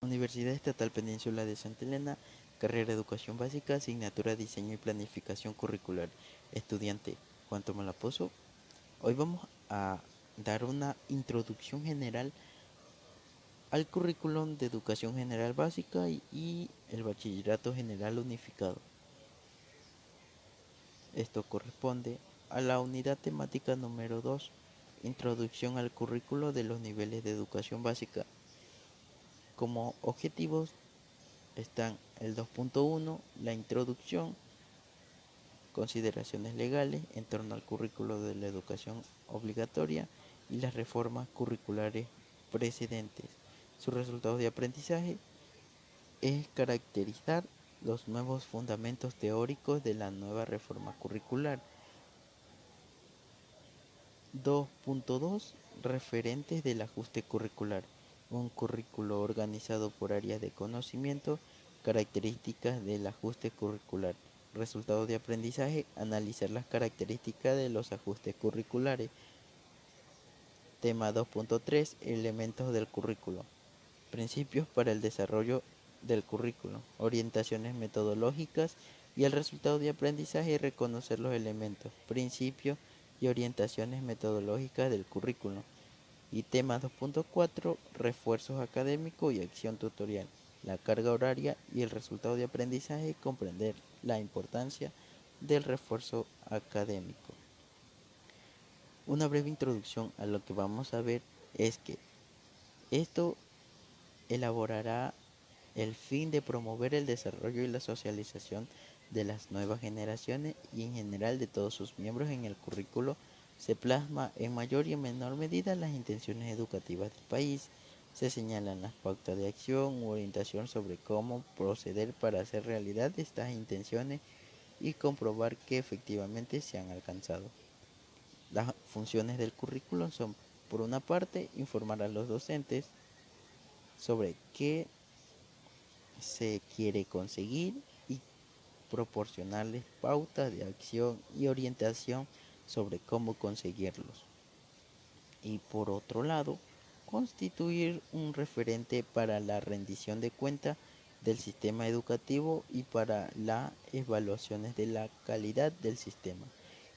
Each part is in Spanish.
Universidad Estatal Península de Santa Elena, carrera Educación Básica, asignatura Diseño y Planificación Curricular. Estudiante Juan Tomás Laposo. Hoy vamos a dar una introducción general al currículum de Educación General Básica y el Bachillerato General Unificado. Esto corresponde a la unidad temática número 2, Introducción al currículo de los niveles de educación básica. Como objetivos están el 2.1, la introducción, consideraciones legales en torno al currículo de la educación obligatoria y las reformas curriculares precedentes. Sus resultados de aprendizaje es caracterizar los nuevos fundamentos teóricos de la nueva reforma curricular. 2.2 Referentes del ajuste curricular. Un currículo organizado por áreas de conocimiento, características del ajuste curricular. Resultados de aprendizaje, analizar las características de los ajustes curriculares. Tema 2.3 Elementos del currículo. Principios para el desarrollo del currículo. Orientaciones metodológicas y el resultado de aprendizaje, reconocer los elementos, principios y orientaciones metodológicas del currículo. Y tema 2.4 Refuerzos académicos y acción tutorial. La carga horaria y el resultado de aprendizaje, comprender la importancia del refuerzo académico. Una breve introducción a lo que vamos a ver es que esto elaborará el fin de promover el desarrollo y la socialización de las nuevas generaciones y en general de todos sus miembros. En el currículo se plasma en mayor y en menor medida las intenciones educativas del país. Se señalan las pautas de acción u orientación sobre cómo proceder para hacer realidad estas intenciones y comprobar que efectivamente se han alcanzado. Las funciones del currículum son, por una parte, informar a los docentes sobre qué se quiere conseguir y proporcionarles pautas de acción y orientación sobre cómo conseguirlos. Y por otro lado, constituir un referente para la rendición de cuenta del sistema educativo y para las evaluaciones de la calidad del sistema,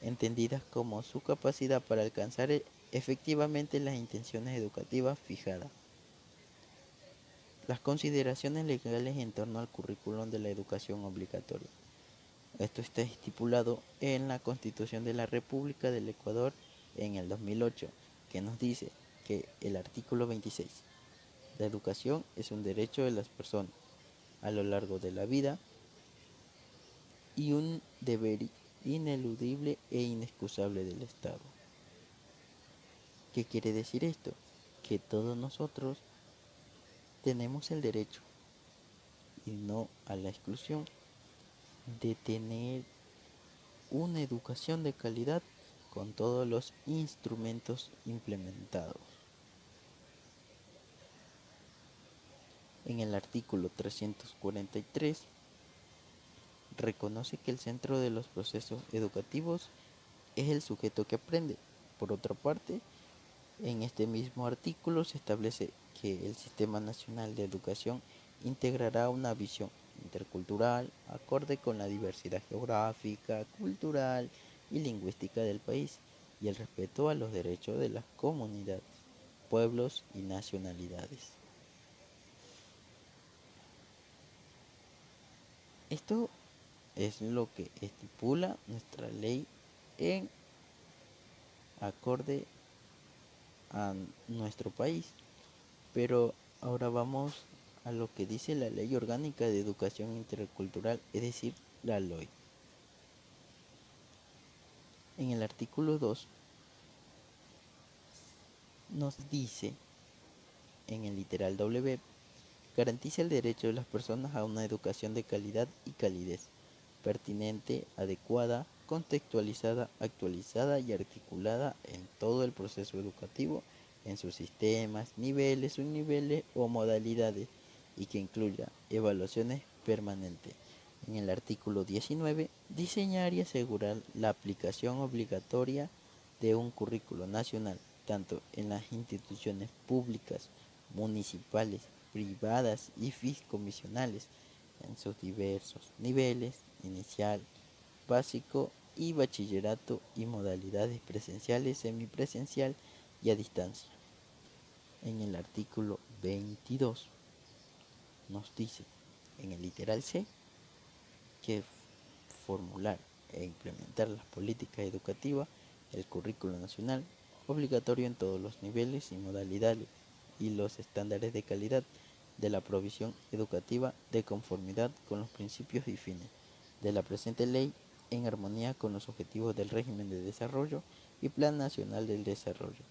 entendidas como su capacidad para alcanzar efectivamente las intenciones educativas fijadas. Las consideraciones legales en torno al currículum de la educación obligatoria. Esto está estipulado en la Constitución de la República del Ecuador en el 2008, que nos dice que el artículo 26, la educación es un derecho de las personas a lo largo de la vida y un deber ineludible e inexcusable del Estado. ¿Qué quiere decir esto? Que todos nosotros tenemos el derecho, y no a la exclusión, de tener una educación de calidad con todos los instrumentos implementados. En el artículo 343 reconoce que el centro de los procesos educativos es el sujeto que aprende. Por otra parte, en este mismo artículo se establece que el Sistema Nacional de Educación integrará una visión intercultural acorde con la diversidad geográfica, cultural y lingüística del país y el respeto a los derechos de las comunidades, pueblos y nacionalidades. Esto es lo que estipula nuestra ley en acorde a nuestro país. Pero ahora vamos a lo que dice la Ley Orgánica de Educación Intercultural, es decir, la LOI. En el artículo 2 nos dice, en el literal W, garantiza el derecho de las personas a una educación de calidad y calidez, pertinente, adecuada, contextualizada, actualizada y articulada en todo el proceso educativo, en sus sistemas, niveles, subniveles o modalidades, y que incluya evaluaciones permanentes. En el artículo 19, diseñar y asegurar la aplicación obligatoria de un currículo nacional, tanto en las instituciones públicas, municipales privadas y fiscomisionales en sus diversos niveles, inicial, básico y bachillerato y modalidades presenciales, semipresencial y a distancia. En el artículo 22 nos dice en el literal C que formular e implementar las políticas educativas, el currículo nacional, obligatorio en todos los niveles y modalidades, y los estándares de calidad de la provisión educativa de conformidad con los principios y fines de la presente ley en armonía con los objetivos del régimen de desarrollo y Plan Nacional del Desarrollo,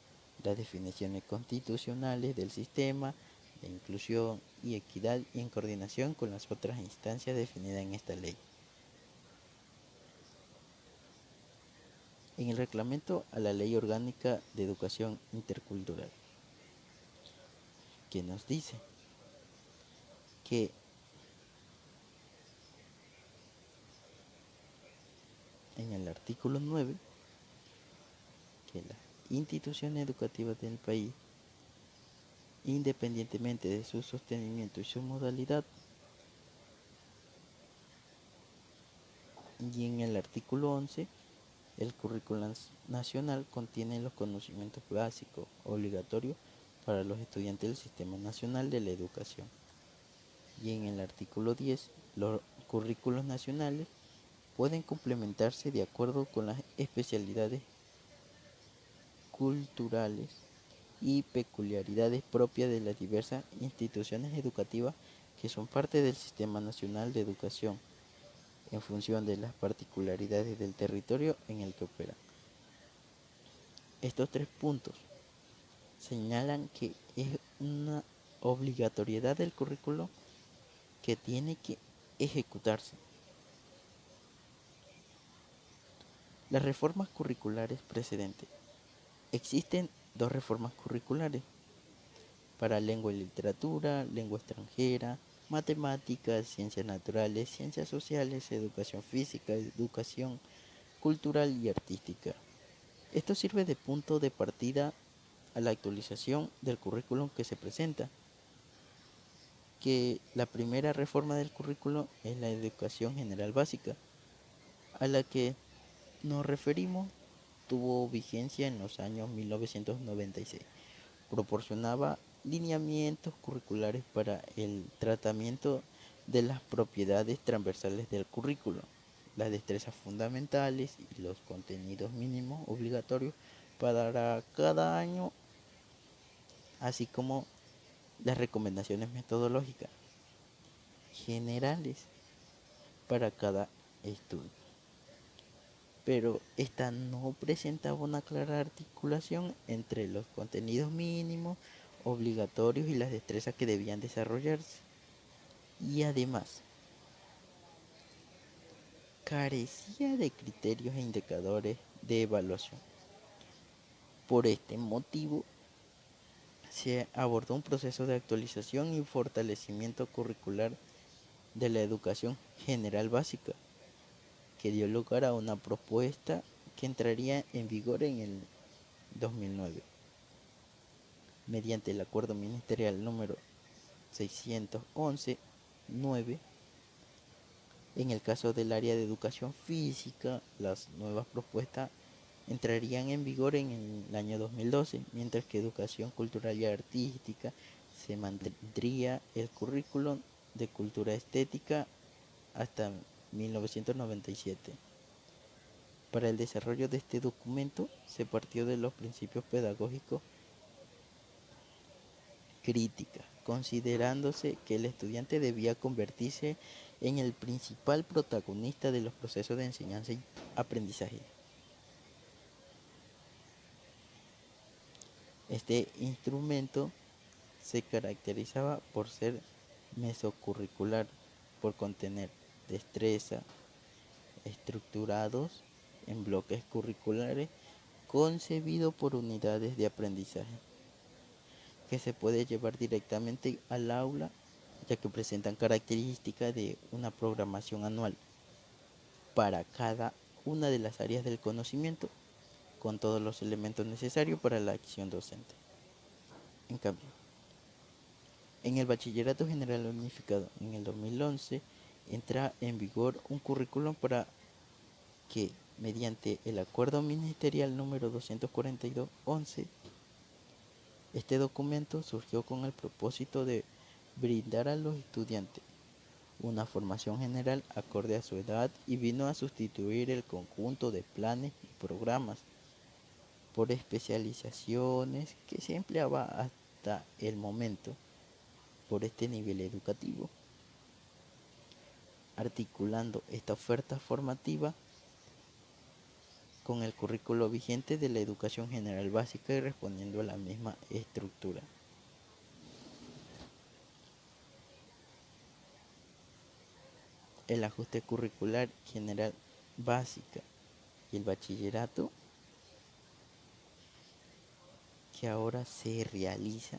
las definiciones constitucionales del sistema de inclusión y equidad y en coordinación con las otras instancias definidas en esta ley. En el reglamento a la Ley Orgánica de Educación Intercultural, que nos dice que en el artículo 9, que las instituciones educativas del país, independientemente de su sostenimiento y su modalidad, y en el artículo 11, el currículo nacional contiene los conocimientos básicos obligatorios para los estudiantes del Sistema Nacional de la Educación. Y en el artículo 10, los currículos nacionales pueden complementarse de acuerdo con las especialidades culturales y peculiaridades propias de las diversas instituciones educativas que son parte del Sistema Nacional de Educación, en función de las particularidades del territorio en el que operan. Estos 3 puntos señalan que es una obligatoriedad del currículo que tiene que ejecutarse. Las reformas curriculares precedentes. Existen 2 reformas curriculares para lengua y literatura, lengua extranjera, matemáticas, ciencias naturales, ciencias sociales, educación física, educación cultural y artística. Esto sirve de punto de partida a la actualización del currículum que se presenta, que la primera reforma del currículo es la educación general básica, a la que nos referimos tuvo vigencia en los años 1996. Proporcionaba lineamientos curriculares para el tratamiento de las propiedades transversales del currículo, las destrezas fundamentales y los contenidos mínimos obligatorios para cada año, así como las recomendaciones metodológicas generales para cada estudio. Pero esta no presentaba una clara articulación entre los contenidos mínimos obligatorios y las destrezas que debían desarrollarse. Y además, carecía de criterios e indicadores de evaluación. Por este motivo, se abordó un proceso de actualización y fortalecimiento curricular de la educación general básica, que dio lugar a una propuesta que entraría en vigor en el 2009, mediante el acuerdo ministerial número 611-9. En el caso del área de educación física, las nuevas propuestas entrarían en vigor en el año 2012, mientras que educación cultural y artística se mantendría el currículum de cultura estética hasta 1997. Para el desarrollo de este documento se partió de los principios pedagógicos crítica, considerándose que el estudiante debía convertirse en el principal protagonista de los procesos de enseñanza y aprendizaje. Este instrumento se caracterizaba por ser mesocurricular, por contener destreza, estructurados en bloques curriculares, concebido por unidades de aprendizaje, que se puede llevar directamente al aula, ya que presentan características de una programación anual para cada una de las áreas del conocimiento, con todos los elementos necesarios para la acción docente. En cambio, En el Bachillerato General Unificado en el 2011 entra en vigor un currículum para que, mediante el Acuerdo Ministerial número 242-11, este documento surgió con el propósito de brindar a los estudiantes una formación general acorde a su edad y vino a sustituir el conjunto de planes y programas por especializaciones que se empleaba hasta el momento por este nivel educativo, articulando esta oferta formativa con el currículo vigente de la educación general básica y respondiendo a la misma estructura. El ajuste curricular general básica y el bachillerato que ahora se realiza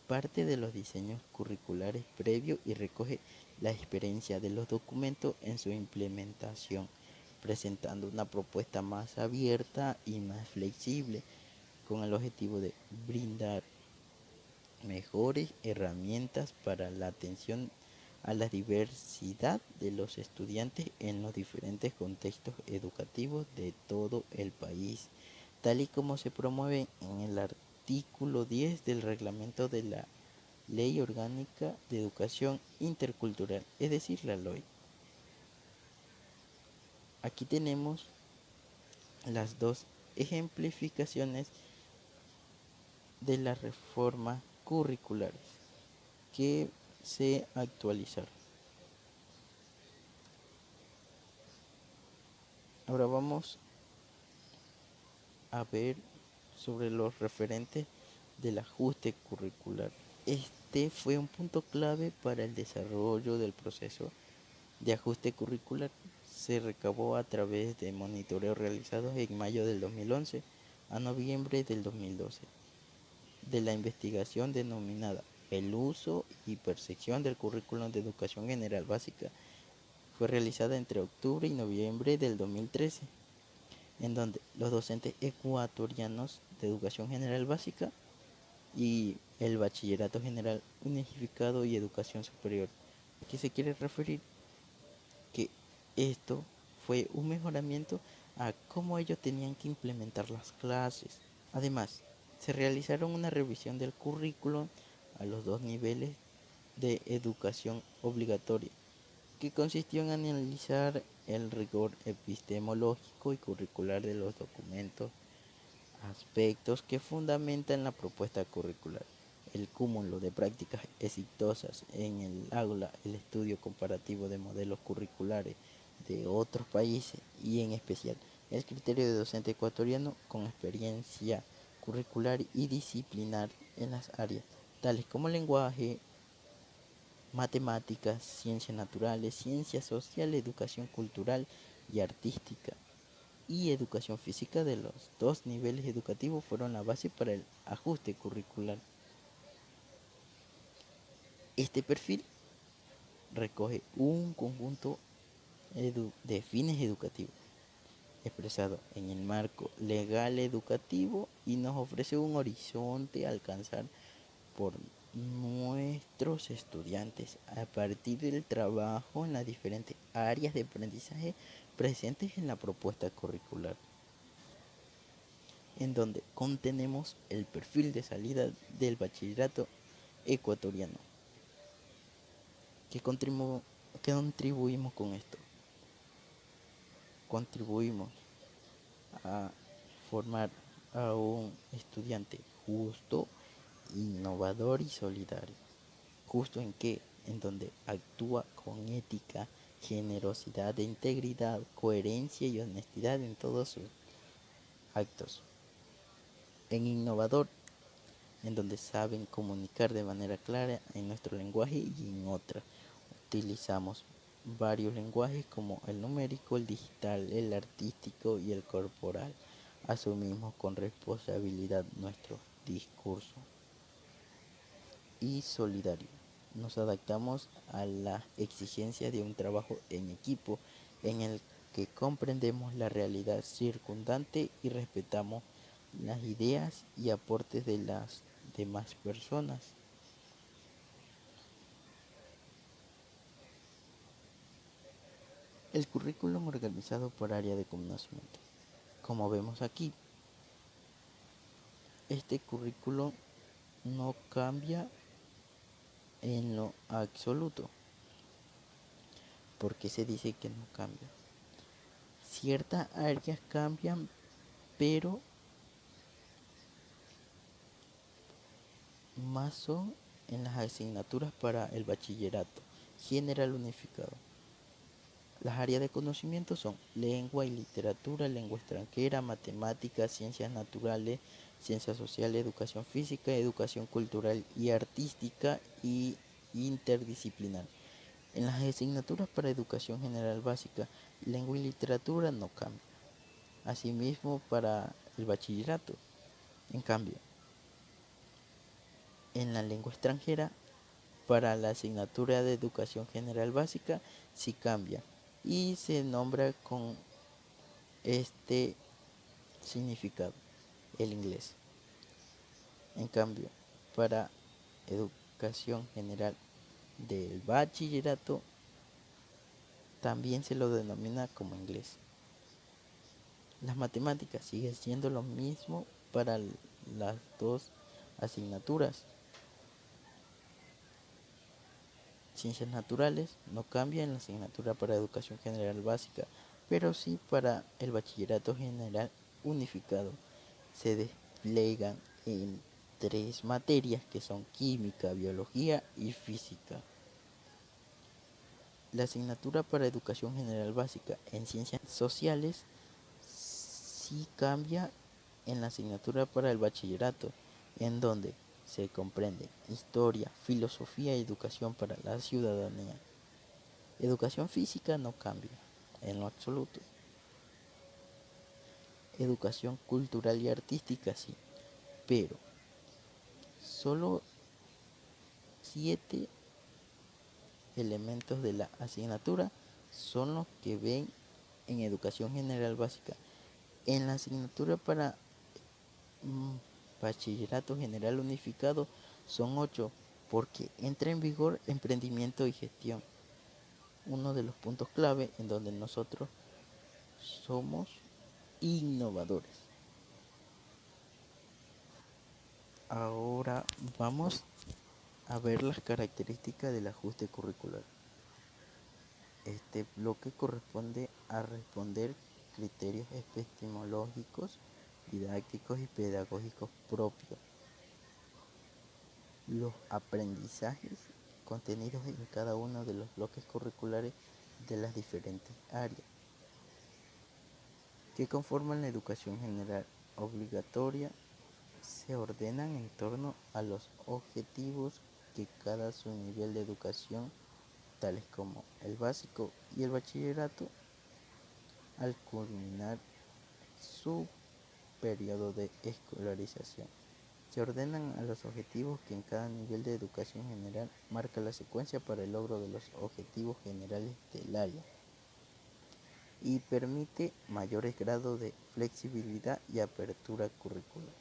parte de los diseños curriculares previos y recoge la experiencia de los documentos en su implementación, presentando una propuesta más abierta y más flexible con el objetivo de brindar mejores herramientas para la atención a la diversidad de los estudiantes en los diferentes contextos educativos de todo el país, tal y como se promueve en el artículo 10 del reglamento de la Ley Orgánica de Educación Intercultural, es decir, la LOI. Aquí tenemos las dos ejemplificaciones de las reformas curriculares que se actualizaron. Ahora vamos a ver sobre los referentes del ajuste curricular. Este fue un punto clave para el desarrollo del proceso de ajuste curricular. Se recabó a través de monitoreos realizados en mayo del 2011 a noviembre del 2012 de la investigación denominada El uso y percepción del currículum de educación general básica. Fue realizada entre octubre y noviembre del 2013, en donde los docentes ecuatorianos de educación general básica y el bachillerato general unificado y educación superior, que se quiere referir que esto fue un mejoramiento a cómo ellos tenían que implementar las clases. Además, se realizaron una revisión del currículum a los dos niveles de educación obligatoria, que consistió en analizar el rigor epistemológico y curricular de los documentos, aspectos que fundamentan la propuesta curricular, el cúmulo de prácticas exitosas en el aula, el estudio comparativo de modelos curriculares de otros países y en especial el criterio de docente ecuatoriano con experiencia curricular y disciplinar en las áreas tales como lenguaje, matemáticas, ciencias naturales, ciencias sociales, educación cultural y artística y educación física de los dos niveles educativos fueron la base para el ajuste curricular. Este perfil recoge un conjunto de fines educativos expresado en el marco legal educativo y nos ofrece un horizonte a alcanzar por nuestros estudiantes a partir del trabajo en las diferentes áreas de aprendizaje presentes en la propuesta curricular, en donde contenemos el perfil de salida del bachillerato ecuatoriano. ¿Qué contribuimos con esto? Contribuimos a formar a un estudiante justo, innovador y solidario. ¿Justo en qué? En donde actúa con ética, generosidad, integridad, coherencia y honestidad en todos sus actos. En innovador, en donde saben comunicar de manera clara en nuestro lenguaje y en otra. Utilizamos varios lenguajes como el numérico, el digital, el artístico y el corporal. Asumimos con responsabilidad nuestro discurso. Y solidario. Nos adaptamos a las exigencias de un trabajo en equipo en el que comprendemos la realidad circundante y respetamos las ideas y aportes de las demás personas. El currículum organizado por área de conocimiento. Como vemos aquí, este currículum no cambia en lo absoluto. ¿Por qué se dice que no cambia? Ciertas áreas cambian, pero más son en las asignaturas para el bachillerato general unificado. Las áreas de conocimiento son lengua y literatura, lengua extranjera, matemáticas, ciencias naturales, ciencias sociales, educación física, educación cultural y artística y interdisciplinar. En las asignaturas para educación general básica, lengua y literatura no cambia. Asimismo para el bachillerato. En cambio, en la lengua extranjera, para la asignatura de educación general básica, sí cambia y se nombra con este significado, el inglés. En cambio, para educación general del bachillerato, también se lo denomina como inglés. Las matemáticas siguen siendo lo mismo para las dos asignaturas. Ciencias naturales no cambia en la asignatura para educación general básica, pero sí para el bachillerato general unificado. Se desplegan en tres materias que son química, biología y física. La asignatura para educación general básica en ciencias sociales sí cambia en la asignatura para el bachillerato, en donde se comprende historia, filosofía y educación para la ciudadanía. Educación física no cambia en lo absoluto. Educación cultural y artística sí, pero solo 7 elementos de la asignatura son los que ven en educación general básica. En la asignatura para bachillerato general unificado son 8 porque entra en vigor emprendimiento y gestión. Uno de los puntos clave en donde nosotros somos innovadores. Ahora vamos a ver las características del ajuste curricular. Este bloque corresponde a responder criterios epistemológicos, didácticos y pedagógicos propios. Los aprendizajes contenidos en cada uno de los bloques curriculares de las diferentes áreas que conforman la educación general obligatoria se ordenan en torno a los objetivos que cada subnivel de educación, tales como el básico y el bachillerato, al culminar su periodo de escolarización. Se ordenan a los objetivos que en cada nivel de educación general marca la secuencia para el logro de los objetivos generales del área y permite mayores grados de flexibilidad y apertura curricular.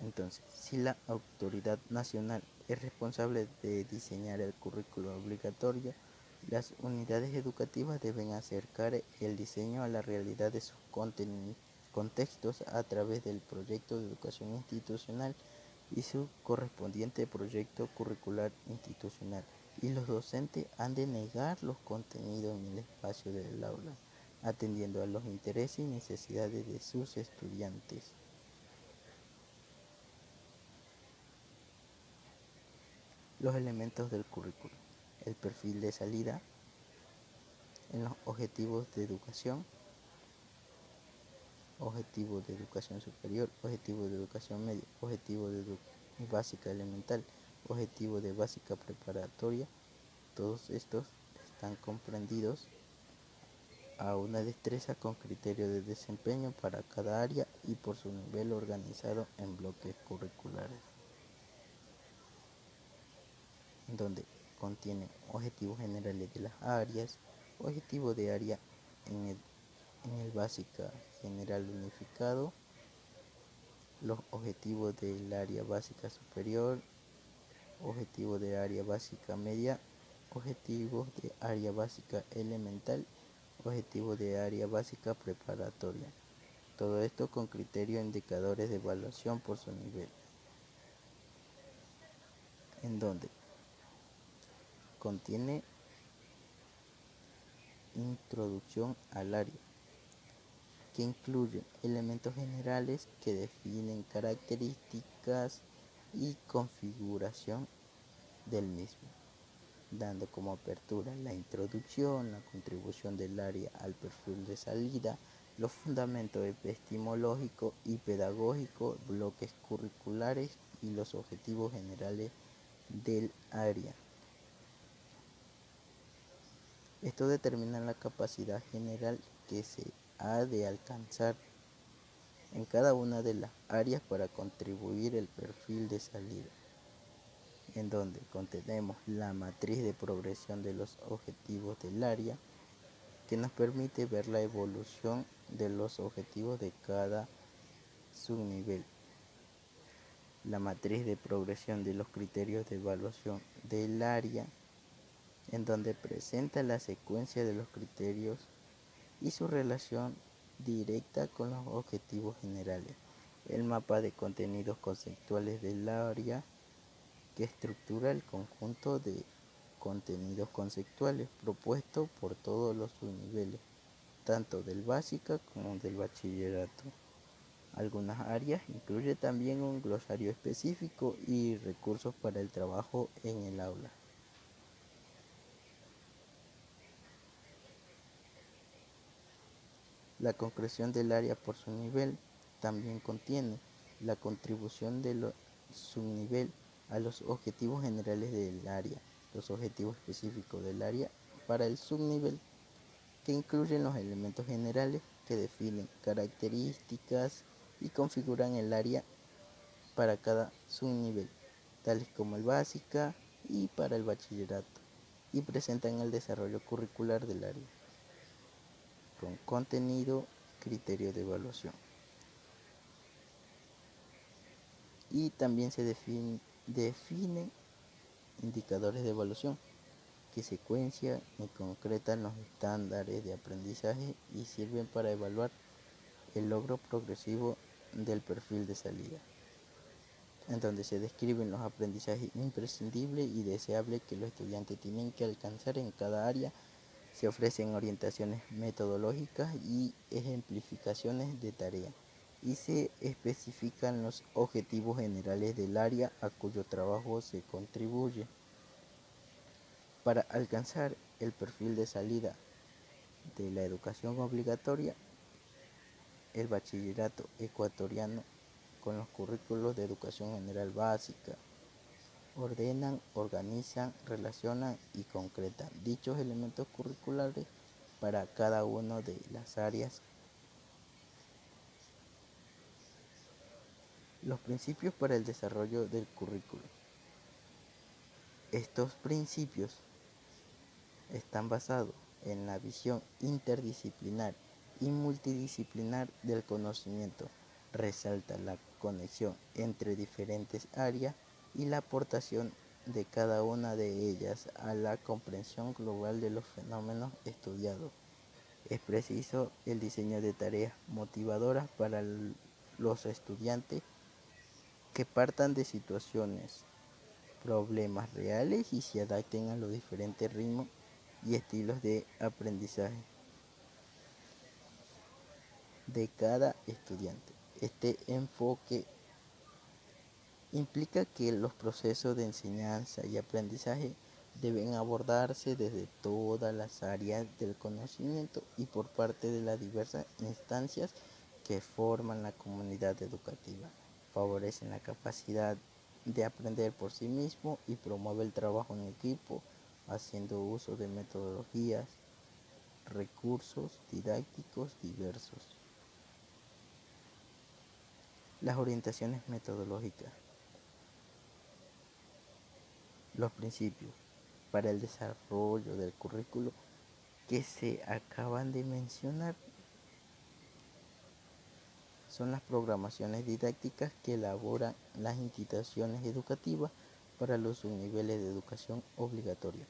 Entonces, si la autoridad nacional es responsable de diseñar el currículo obligatorio, las unidades educativas deben acercar el diseño a la realidad de sus contextos a través del proyecto de educación institucional y su correspondiente proyecto curricular institucional. Y los docentes han de negar los contenidos en el espacio del aula, atendiendo a los intereses y necesidades de sus estudiantes. Los elementos del currículo: el perfil de salida, en los objetivos de educación, objetivos de educación superior, objetivos de educación media, objetivos de básica elemental, objetivos de básica preparatoria. Todos estos están comprendidos a una destreza con criterio de desempeño para cada área y por su nivel organizado en bloques curriculares, donde contiene objetivos generales de las áreas, objetivos de área en el básica general unificado, los objetivos del área básica superior, objetivos de área básica media, objetivos de área básica elemental, objetivos de área básica preparatoria. Todo esto con criterio e indicadores de evaluación por su nivel, en donde contiene introducción al área, que incluye elementos generales que definen características y configuración del mismo, dando como apertura la introducción, la contribución del área al perfil de salida, los fundamentos epistemológicos y pedagógicos, bloques curriculares y los objetivos generales del área. Esto determina la capacidad general que se ha de alcanzar en cada una de las áreas para contribuir el perfil de salida, en donde contenemos la matriz de progresión de los objetivos del área, que nos permite ver la evolución de los objetivos de cada subnivel, la matriz de progresión de los criterios de evaluación del área, en donde presenta la secuencia de los criterios y su relación directa con los objetivos generales, el mapa de contenidos conceptuales del área, que estructura el conjunto de contenidos conceptuales propuestos por todos los subniveles, tanto del básico como del bachillerato. Algunas áreas incluyen también un glosario específico y recursos para el trabajo en el aula. La concreción del área por su nivel también contiene la contribución del subnivel a los objetivos generales del área, los objetivos específicos del área para el subnivel, que incluyen los elementos generales que definen características y configuran el área para cada subnivel, tales como el básica y para el bachillerato, y presentan el desarrollo curricular del área, con contenido, criterio de evaluación. Y también se definen indicadores de evaluación, que secuencian y concretan los estándares de aprendizaje y sirven para evaluar el logro progresivo del perfil de salida, en donde se describen los aprendizajes imprescindibles y deseables que los estudiantes tienen que alcanzar en cada área. Se ofrecen orientaciones metodológicas y ejemplificaciones de tarea, y se especifican los objetivos generales del área a cuyo trabajo se contribuye. Para alcanzar el perfil de salida de la educación obligatoria, el bachillerato ecuatoriano, con los currículos de educación general básica, ordenan, organizan, relacionan y concretan dichos elementos curriculares para cada una de las áreas. Los principios para el desarrollo del currículo. Estos principios están basados en la visión interdisciplinar y multidisciplinar del conocimiento. Resalta la conexión entre diferentes áreas y la aportación de cada una de ellas a la comprensión global de los fenómenos estudiados. Es preciso el diseño de tareas motivadoras para los estudiantes que partan de situaciones, problemas reales y se adapten a los diferentes ritmos y estilos de aprendizaje de cada estudiante. Este enfoque implica que los procesos de enseñanza y aprendizaje deben abordarse desde todas las áreas del conocimiento y por parte de las diversas instancias que forman la comunidad educativa. Favorecen la capacidad de aprender por sí mismo y promueve el trabajo en equipo, haciendo uso de metodologías, recursos didácticos diversos. Las orientaciones metodológicas. Los principios para el desarrollo del currículo que se acaban de mencionar son las programaciones didácticas que elaboran las instituciones educativas para los subniveles de educación obligatoria.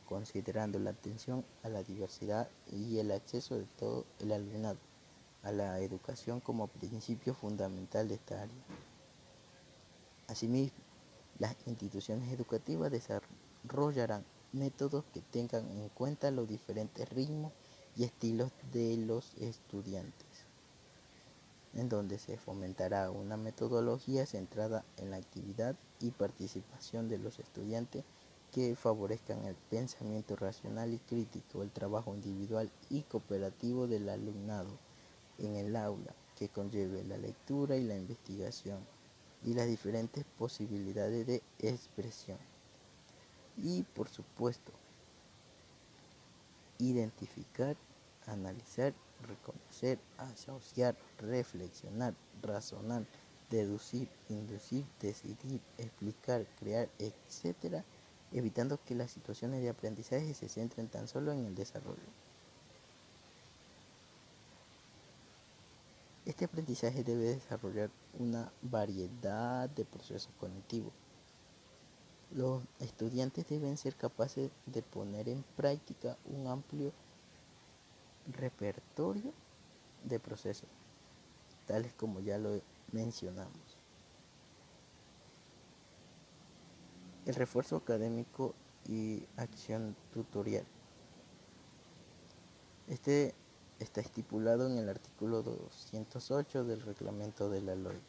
considerando la atención a la diversidad y el acceso de todo el alumnado a la educación como principio fundamental de esta área. Asimismo, las instituciones educativas desarrollarán métodos que tengan en cuenta los diferentes ritmos y estilos de los estudiantes, en donde se fomentará una metodología centrada en la actividad y participación de los estudiantes que favorezcan el pensamiento racional y crítico, el trabajo individual y cooperativo del alumnado en el aula, que conlleve la lectura y la investigación y las diferentes posibilidades de expresión. Y por supuesto, identificar, analizar, reconocer, asociar, reflexionar, razonar, deducir, inducir, decidir, explicar, crear, etc., evitando que las situaciones de aprendizaje se centren tan solo en el desarrollo. Este aprendizaje debe desarrollar una variedad de procesos cognitivos. Los estudiantes deben ser capaces de poner en práctica un amplio repertorio de procesos, tales como ya lo mencionamos. El refuerzo académico y acción tutorial. Este está estipulado en el artículo 208 del reglamento de la LOE,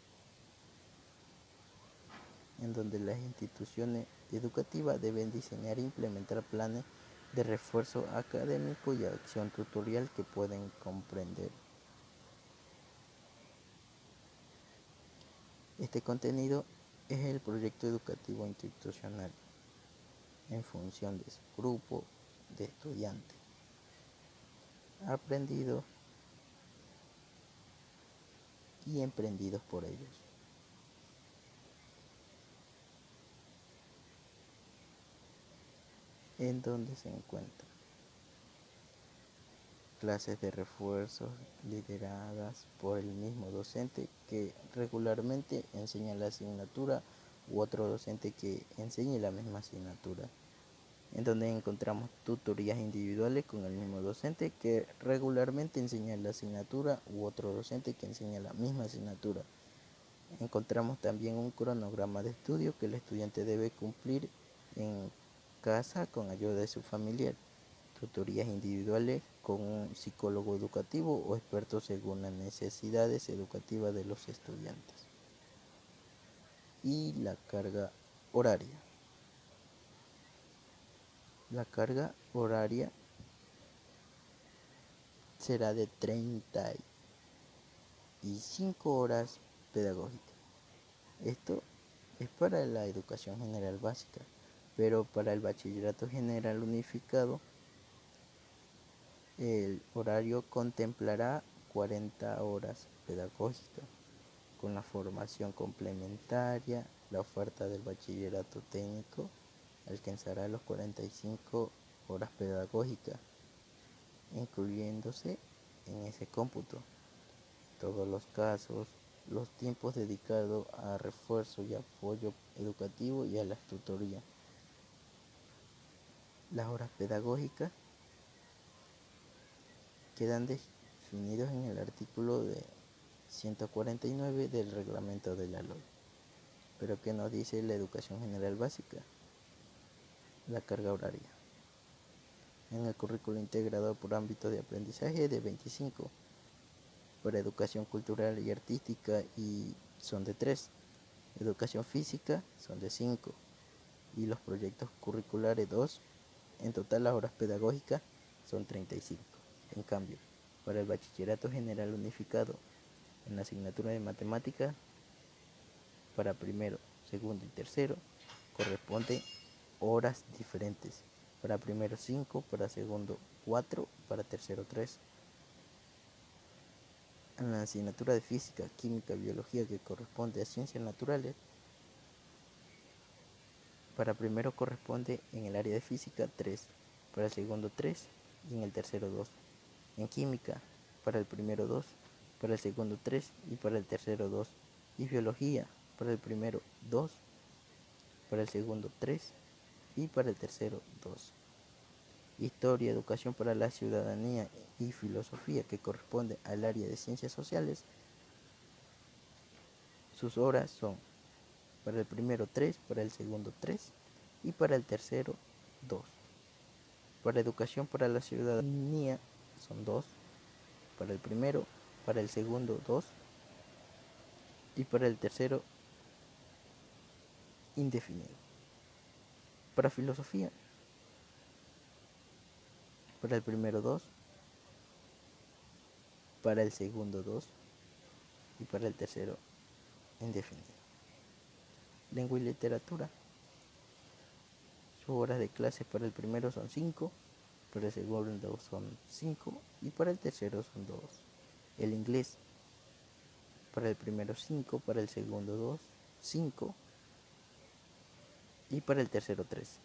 en donde las instituciones educativas deben diseñar e implementar planes de refuerzo académico y acción tutorial que pueden comprender este contenido. Es el proyecto educativo institucional en función de su grupo de estudiantes aprendidos y emprendidos por ellos, en donde se encuentran clases de refuerzo lideradas por el mismo docente que regularmente enseña la asignatura u otro docente que enseñe la misma asignatura, en donde encontramos tutorías individuales con el mismo docente que regularmente enseña la asignatura u otro docente que enseña la misma asignatura. Encontramos también un cronograma de estudio que el estudiante debe cumplir en casa con ayuda de su familiar, tutorías individuales con un psicólogo educativo o experto según las necesidades educativas de los estudiantes. Y la carga horaria. La carga horaria será de 35 horas pedagógicas. Esto es para la educación general básica, pero para el bachillerato general unificado el horario contemplará 40 horas pedagógicas. Con la formación complementaria, la oferta del bachillerato técnico alcanzará los 45 horas pedagógicas, incluyéndose en ese cómputo todos los casos, los tiempos dedicados a refuerzo y apoyo educativo y a las tutorías. Las horas pedagógicas quedan definidos en el artículo de 149 del reglamento de la LOE. Pero ¿qué nos dice la educación general básica? La carga horaria. En el currículo integrado por ámbito de aprendizaje de 25, para educación cultural y artística y son de 3, educación física son de 5 y los proyectos curriculares 2. En total las horas pedagógicas son 35. En cambio, para el bachillerato general unificado en la asignatura de matemáticas, para primero, segundo y tercero corresponden horas diferentes. Para primero 5, para segundo 4, para tercero 3. En la asignatura de física, química, biología que corresponde a ciencias naturales, para primero corresponde en el área de física 3, para el segundo 3 y en el tercero 2. En química, para el primero 2, para el segundo 3 y para el tercero 2. Y biología, para el primero 2, para el segundo 3 y para el tercero 2. Historia, Educación para la Ciudadanía y Filosofía, que corresponde al área de Ciencias Sociales. Sus horas son para el primero 3, para el segundo 3 y para el tercero 2. Para Educación para la Ciudadanía son 2, para el primero, para el segundo 2 y para el tercero indefinido. Para Filosofía, para el primero 2, para el segundo 2 y para el tercero indefinido. Lengua y Literatura. Sus horas de clase para el primero son 5, para el segundo son 5 y para el tercero son 2. El inglés, para el primero 5, para el segundo 2, 5 y para el tercero 3.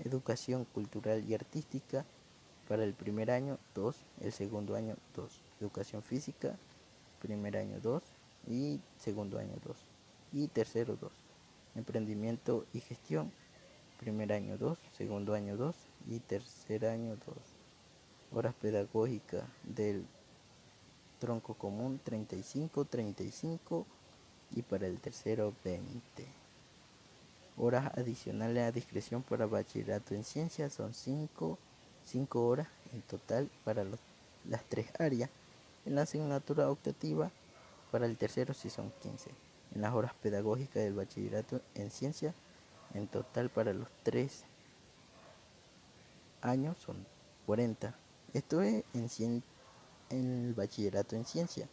Educación cultural y artística, para el primer año 2, el segundo año 2. Educación física, primer año 2 y segundo año 2 y tercero 2. Emprendimiento y gestión, primer año 2, segundo año 2 y tercer año 2. Horas pedagógicas del tronco común 35 y para el tercero 20. Horas adicionales a discreción para bachillerato en ciencias son 5 horas en total para las 3 áreas. En la asignatura optativa para el tercero sí son 15. En las horas pedagógicas del bachillerato en ciencias en total para los 3 años son 40. Esto es en el bachillerato en ciencia,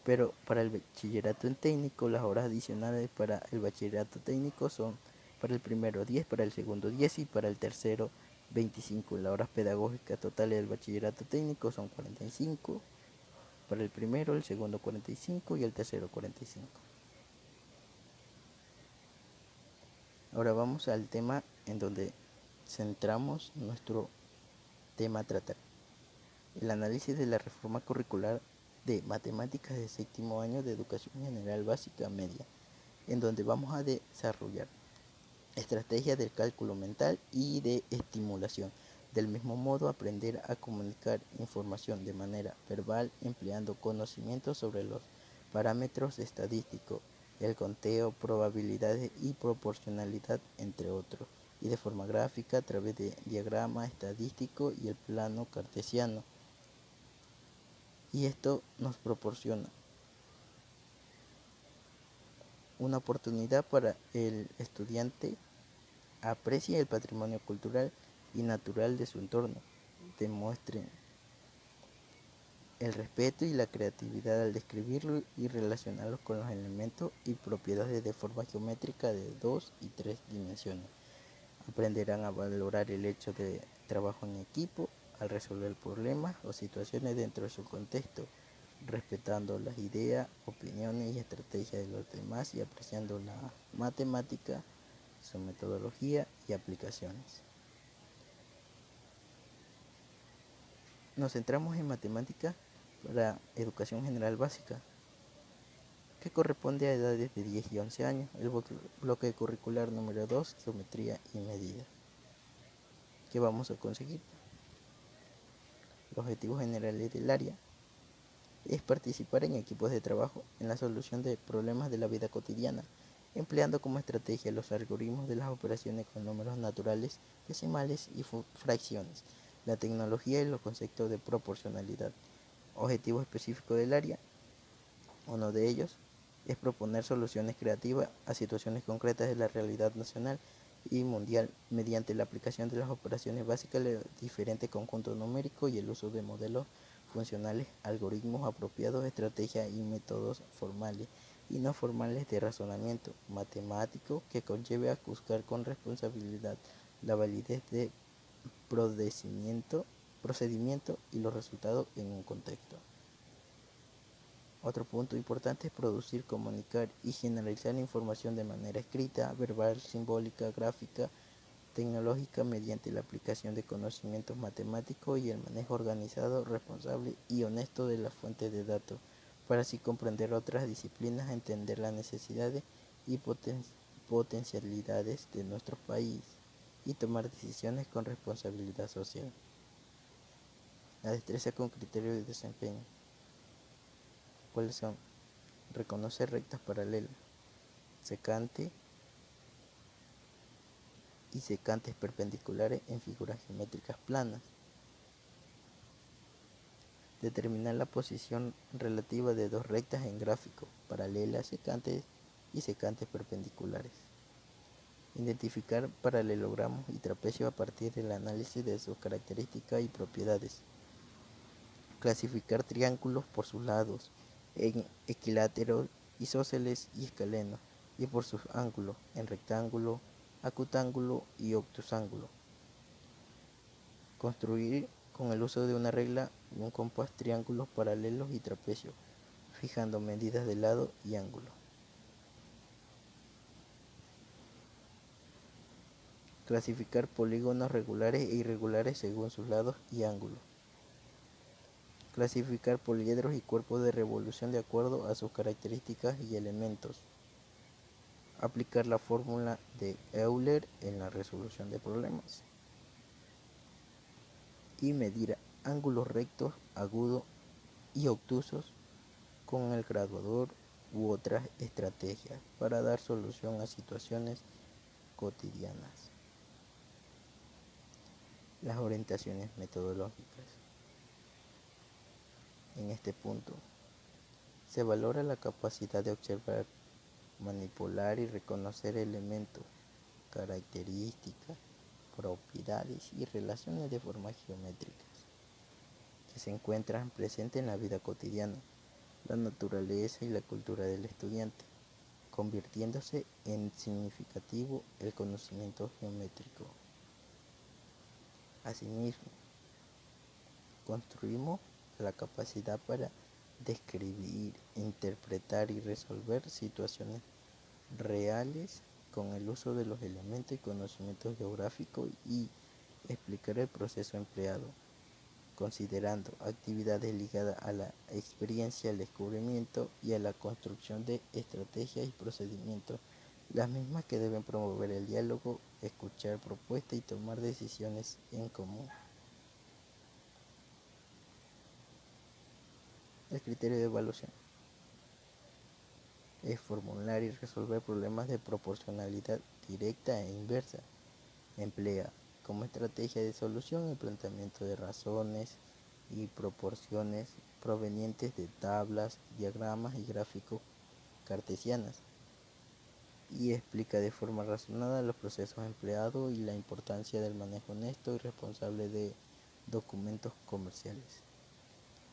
pero para el bachillerato en técnico las horas adicionales para el bachillerato técnico son para el primero 10, para el segundo 10 y para el tercero 25. Las horas pedagógicas totales del bachillerato técnico son 45, para el primero, el segundo 45 y el tercero 45. Ahora vamos al tema en donde centramos nuestro tema a tratar. El análisis de la reforma curricular de matemáticas de séptimo año de educación general básica media, en donde vamos a desarrollar estrategias del cálculo mental y de estimulación. Del mismo modo, aprender a comunicar información de manera verbal empleando conocimientos sobre los parámetros estadísticos, el conteo, probabilidades y proporcionalidad, entre otros, y de forma gráfica a través de diagrama estadístico y el plano cartesiano. Y esto nos proporciona una oportunidad para el estudiante aprecie el patrimonio cultural y natural de su entorno, demuestre el respeto y la creatividad al describirlo y relacionarlo con los elementos y propiedades de forma geométrica de 2 y 3 dimensiones. Aprenderán a valorar el hecho de trabajo en equipo al resolver problemas o situaciones dentro de su contexto, respetando las ideas, opiniones y estrategias de los demás y apreciando la matemática, su metodología y aplicaciones. Nos centramos en matemática para educación general básica, que corresponde a edades de 10 y 11 años. El bloque curricular número 2, geometría y medida. ¿Qué vamos a conseguir? Los objetivos generales del área es participar en equipos de trabajo en la solución de problemas de la vida cotidiana, empleando como estrategia los algoritmos de las operaciones con números naturales, decimales y fracciones, la tecnología y los conceptos de proporcionalidad. Objetivo específico del área, uno de ellos es proponer soluciones creativas a situaciones concretas de la realidad nacional y mundial mediante la aplicación de las operaciones básicas de diferentes conjuntos numéricos y el uso de modelos funcionales, algoritmos apropiados, estrategias y métodos formales y no formales de razonamiento matemático que conlleve a juzgar con responsabilidad la validez de procedimiento y los resultados en un contexto. Otro punto importante es producir, comunicar y generalizar información de manera escrita, verbal, simbólica, gráfica, tecnológica mediante la aplicación de conocimientos matemáticos y el manejo organizado, responsable y honesto de las fuentes de datos, para así comprender otras disciplinas, entender las necesidades y potencialidades de nuestro país y tomar decisiones con responsabilidad social. La destreza con criterio de desempeño. ¿Cuáles son? Reconocer rectas paralelas, secante y secantes perpendiculares en figuras geométricas planas. Determinar la posición relativa de dos rectas en gráfico, paralelas secantes y secantes perpendiculares. Identificar paralelogramos y trapecios a partir del análisis de sus características y propiedades. Clasificar triángulos por sus lados, en equiláteros, isósceles y escalenos, y por sus ángulos, en rectángulo, acutángulo y obtusángulo. Construir con el uso de una regla y un compás triángulos paralelos y trapecios, fijando medidas de lado y ángulo. Clasificar polígonos regulares e irregulares según sus lados y ángulos. Clasificar poliedros y cuerpos de revolución de acuerdo a sus características y elementos. Aplicar la fórmula de Euler en la resolución de problemas. Y medir ángulos rectos, agudos y obtusos con el graduador u otras estrategias para dar solución a situaciones cotidianas. Las orientaciones metodológicas. En este punto, se valora la capacidad de observar, manipular y reconocer elementos, características, propiedades y relaciones de formas geométricas que se encuentran presentes en la vida cotidiana, la naturaleza y la cultura del estudiante, convirtiéndose en significativo el conocimiento geométrico. Asimismo, construimos la capacidad para describir, interpretar y resolver situaciones reales con el uso de los elementos y conocimientos geográficos y explicar el proceso empleado, considerando actividades ligadas a la experiencia, al descubrimiento y a la construcción de estrategias y procedimientos, las mismas que deben promover el diálogo, escuchar propuestas y tomar decisiones en común. El criterio de evaluación es formular y resolver problemas de proporcionalidad directa e inversa. Emplea como estrategia de solución el planteamiento de razones y proporciones provenientes de tablas, diagramas y gráficos cartesianas y explica de forma razonada los procesos empleados y la importancia del manejo honesto y responsable de documentos comerciales.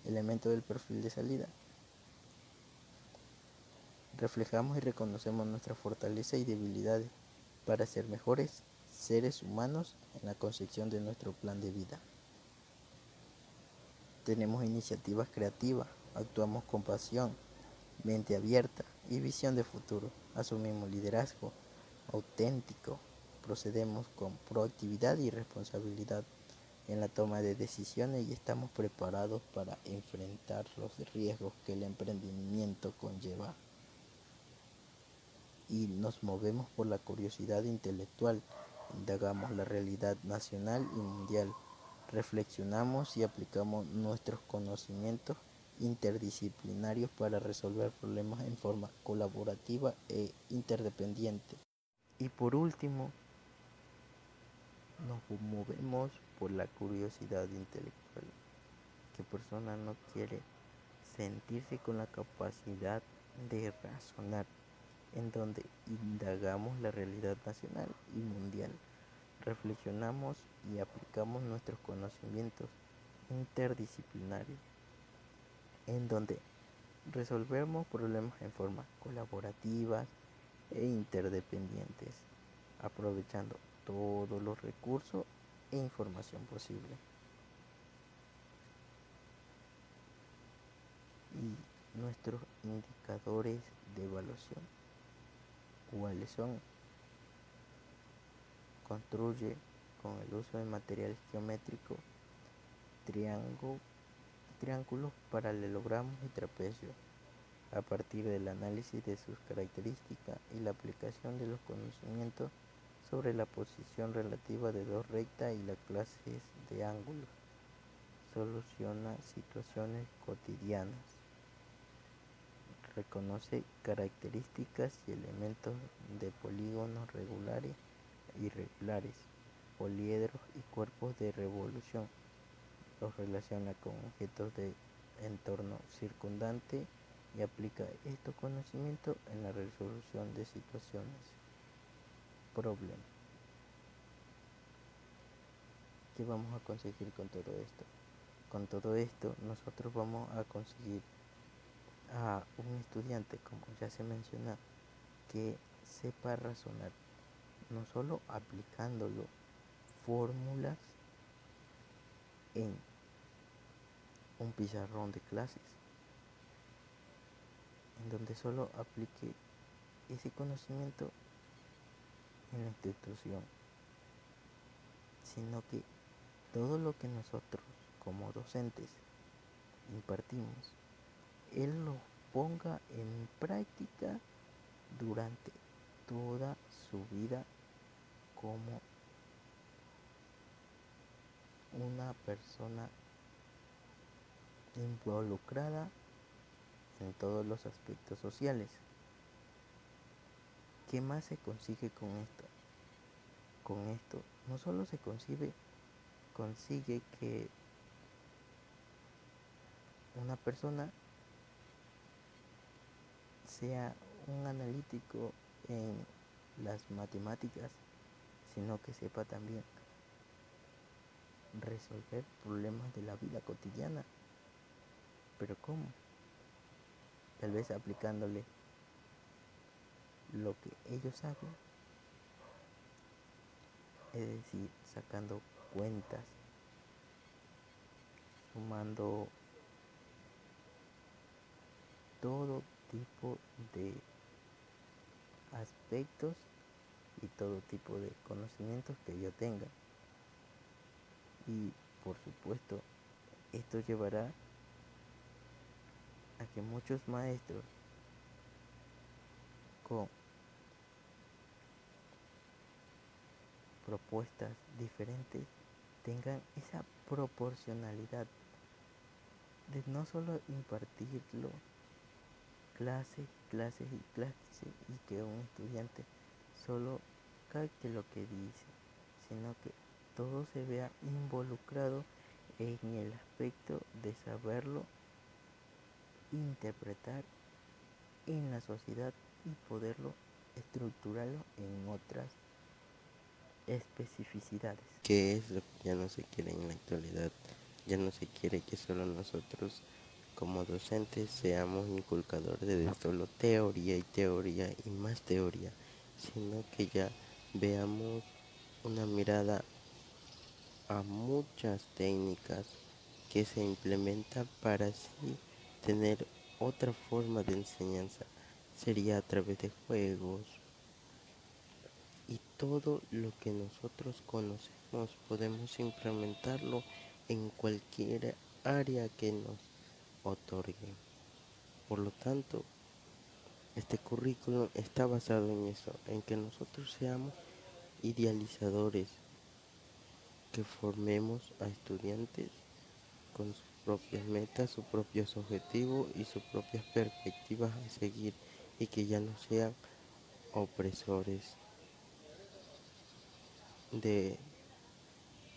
Elemento del perfil de salida. Reflejamos y reconocemos nuestras fortalezas y debilidades para ser mejores seres humanos en la concepción de nuestro plan de vida. Tenemos iniciativas creativas, actuamos con pasión, mente abierta y visión de futuro. Asumimos liderazgo auténtico, procedemos con proactividad y responsabilidad en la toma de decisiones y estamos preparados para enfrentar los riesgos que el emprendimiento conlleva. Y nos movemos por la curiosidad intelectual, indagamos la realidad nacional y mundial, reflexionamos y aplicamos nuestros conocimientos interdisciplinarios para resolver problemas en forma colaborativa e interdependiente. Y por último, nos movemos por la curiosidad intelectual. ¿Qué persona no quiere sentirse con la capacidad de razonar, en donde indagamos la realidad nacional y mundial, reflexionamos y aplicamos nuestros conocimientos interdisciplinarios, en donde resolvemos problemas en forma colaborativa e interdependientes, aprovechando todos los recursos e información posible? Y nuestros indicadores de evaluación, ¿cuáles son? Construye con el uso de materiales geométricos, triángulos, paralelogramos y trapecios, a partir del análisis de sus características y la aplicación de los conocimientos sobre la posición relativa de dos rectas y las clases de ángulos. soluciona situaciones cotidianas, reconoce características y elementos de polígonos regulares e irregulares, poliedros y cuerpos de revolución, los relaciona con objetos del entorno circundante y aplica estos conocimientos en la resolución de situaciones. Problem. ¿Qué vamos a conseguir con todo esto? Con todo esto nosotros vamos a conseguir a un estudiante, como ya se menciona, que sepa razonar, no solo aplicándolo fórmulas en un pizarrón de clases, en donde solo aplique ese conocimiento en la institución, sino que todo lo que nosotros como docentes impartimos, él lo ponga en práctica durante toda su vida como una persona involucrada en todos los aspectos sociales. ¿Qué más se consigue con esto? Con esto no solo se consigue que una persona sea un analítico en las matemáticas, sino que sepa también resolver problemas de la vida cotidiana. ¿Pero cómo? Tal vez aplicándole lo que ellos saben, es decir, sacando cuentas, sumando todo tipo de aspectos y todo tipo de conocimientos que yo tenga. Y por supuesto, esto llevará a que muchos maestros con propuestas diferentes tengan esa proporcionalidad de no solo impartirlo clases y clases y que un estudiante solo capte lo que dice, sino que todo se vea involucrado en el aspecto de saberlo interpretar en la sociedad y poderlo estructurarlo en otras especificidades. ¿Qué es lo que ya no se quiere en la actualidad? Ya no se quiere que solo nosotros como docentes seamos inculcadores de solo teoría y teoría y más teoría, sino que ya veamos una mirada a muchas técnicas que se implementan para así tener otra forma de enseñanza. Sería a través de juegos y todo lo que nosotros conocemos podemos implementarlo en cualquier área que nos otorgue. Por lo tanto, este currículum está basado en eso, en que nosotros seamos idealizadores, que formemos a estudiantes con sus propias metas, sus propios objetivos y sus propias perspectivas a seguir y que ya no sean opresores de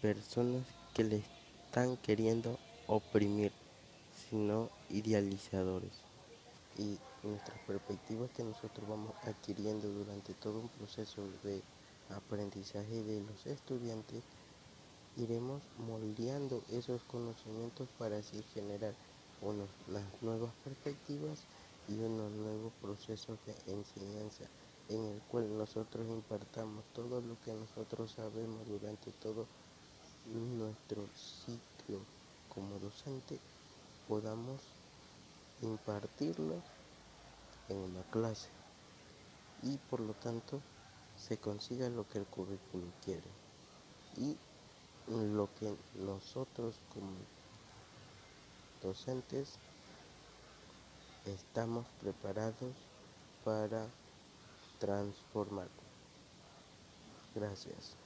personas que le están queriendo oprimir, sino idealizadores. Y nuestras perspectivas que nosotros vamos adquiriendo durante todo un proceso de aprendizaje de los estudiantes, iremos moldeando esos conocimientos para así generar unas nuevas perspectivas y unos nuevos procesos de enseñanza en el cual nosotros impartamos todo lo que nosotros sabemos durante todo nuestro ciclo como docente, podamos impartirlo en una clase y por lo tanto se consiga lo que el currículum quiere y lo que nosotros como docentes estamos preparados para transformar. Gracias.